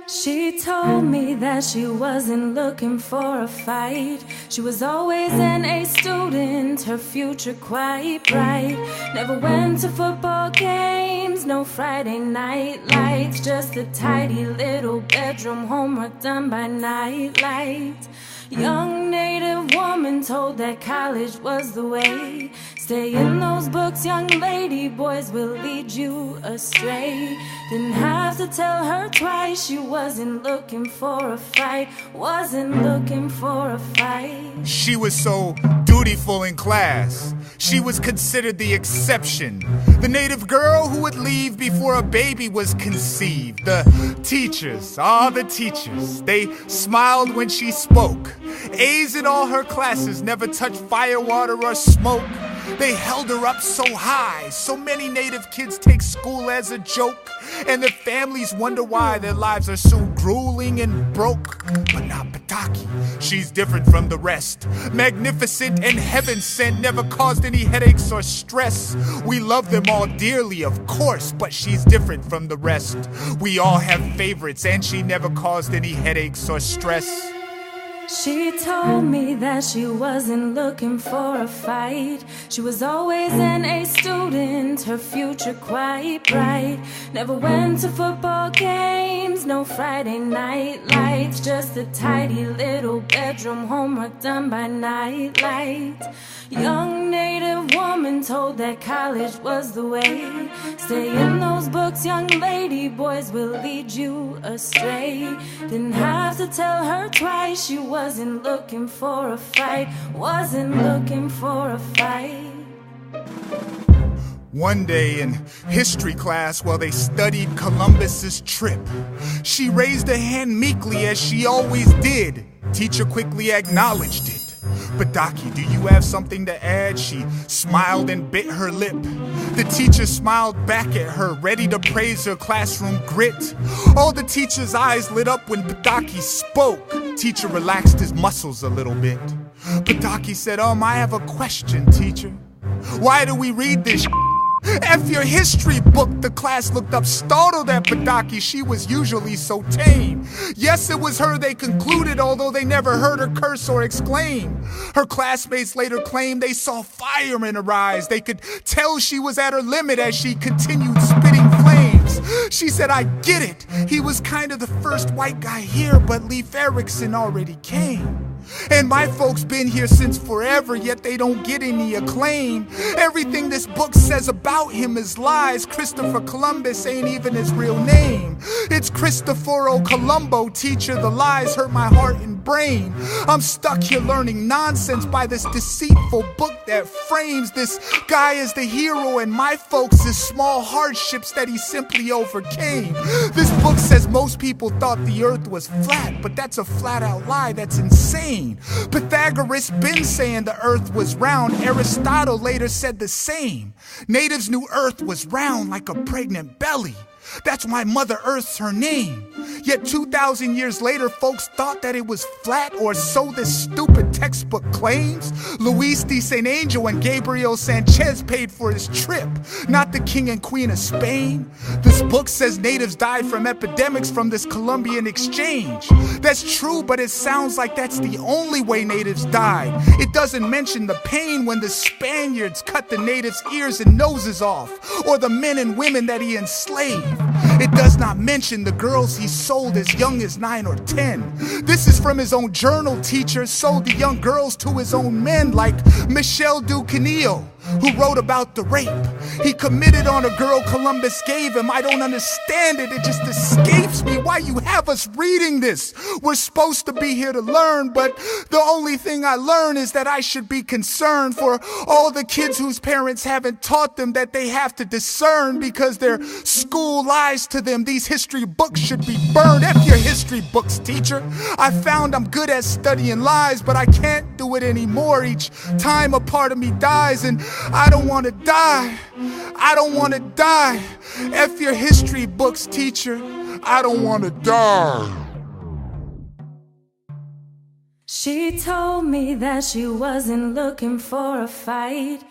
She told me that she wasn't looking for a fight. She was always an A student, her future quite bright. Never went to football games, no Friday night lights. Just a tidy little bedroom, homework done by nightlight. Young native woman told that college was the way. Stay in those books, young lady, boys will lead you astray. Didn't have to tell her twice, she wasn't looking for a fight. Wasn't looking for a fight. She was so dutiful in class. She was considered the exception. The native girl who would leave before a baby was conceived. The teachers, the teachers, they smiled when she spoke. A's in all her classes, never touched fire, water, or smoke. They held her up so high. So many native kids take school as a joke, and their families wonder why their lives are so grueling and broke. But not Petaki, she's different from the rest. Magnificent and heaven sent, never caused any headaches or stress. We love them all dearly, of course, but she's different from the rest. We all have favorites, and she never caused any headaches or stress. She told me that she wasn't looking for a fight. She was always an A student, her future quite bright. Never went to football games, no Friday night lights. Just a tidy little bedroom, homework done by nightlight. Young native woman told that college was the way. Stay in those books, young lady, boys will lead you astray. Didn't have to tell her twice, she wasn't looking for a fight. Wasn't looking for a fight. One day in history class, while they studied Columbus's trip, she raised a hand meekly as she always did. Teacher quickly acknowledged it. Petaki, do you have something to add? She smiled and bit her lip. The teacher smiled back at her, ready to praise her classroom grit. All the teacher's eyes lit up when Petaki spoke. Teacher relaxed his muscles a little bit. Petaki said, I have a question, teacher. Why do we read this? F your history book. The class looked up startled at Petaki. She was usually so tame. Yes, it was her, they concluded, although they never heard her curse or exclaim. Her classmates later claimed they saw fire in her eyes. They could tell she was at her limit as she continued spitting flames. She said, I get it. He was kind of the first white guy here, but Leif Erikson already came. And my folks been here since forever, yet they don't get any acclaim. Everything this book says about him is lies. Christopher Columbus ain't even his real name. It's Cristoforo Colombo, teacher. The lies hurt my heart and brain. I'm stuck here learning nonsense by this deceitful book that frames this guy as the hero and my folks as small hardships that he simply overcame. This book says most people thought the earth was flat, but that's a flat out lie. That's insane. Pythagoras been saying the earth was round. Aristotle later said the same. Natives knew earth was round like a pregnant belly. That's why Mother Earth's her name. Yet 2,000 years later, folks thought that it was flat, or so this stupid textbook claims. Luis de St. Angel and Gabriel Sanchez paid for his trip, not the king and queen of Spain. This book says natives died from epidemics from this Columbian exchange. That's true, but it sounds like that's the only way natives died. It doesn't mention the pain when the Spaniards cut the natives' ears and noses off, or the men and women that he enslaved. It does not mention the girls he sold as young as 9 or 10. This is from his own journal. Teacher sold the young girls to his own men, like Michel du Canillo, who wrote about the rape he committed on a girl Columbus gave him. I don't understand it. It just escapes me why you have us reading this. We're supposed to be here to learn, but the only thing I learn is that I should be concerned for all the kids whose parents haven't taught them that they have to discern because their school lies to them. These history books should be burned. F your history books, teacher. I found I'm good at studying lies, but I can't do it anymore. Each time a part of me dies, and I don't want to die. I don't want to die. F your history books, teacher. I don't want to die. She told me that she wasn't looking for a fight.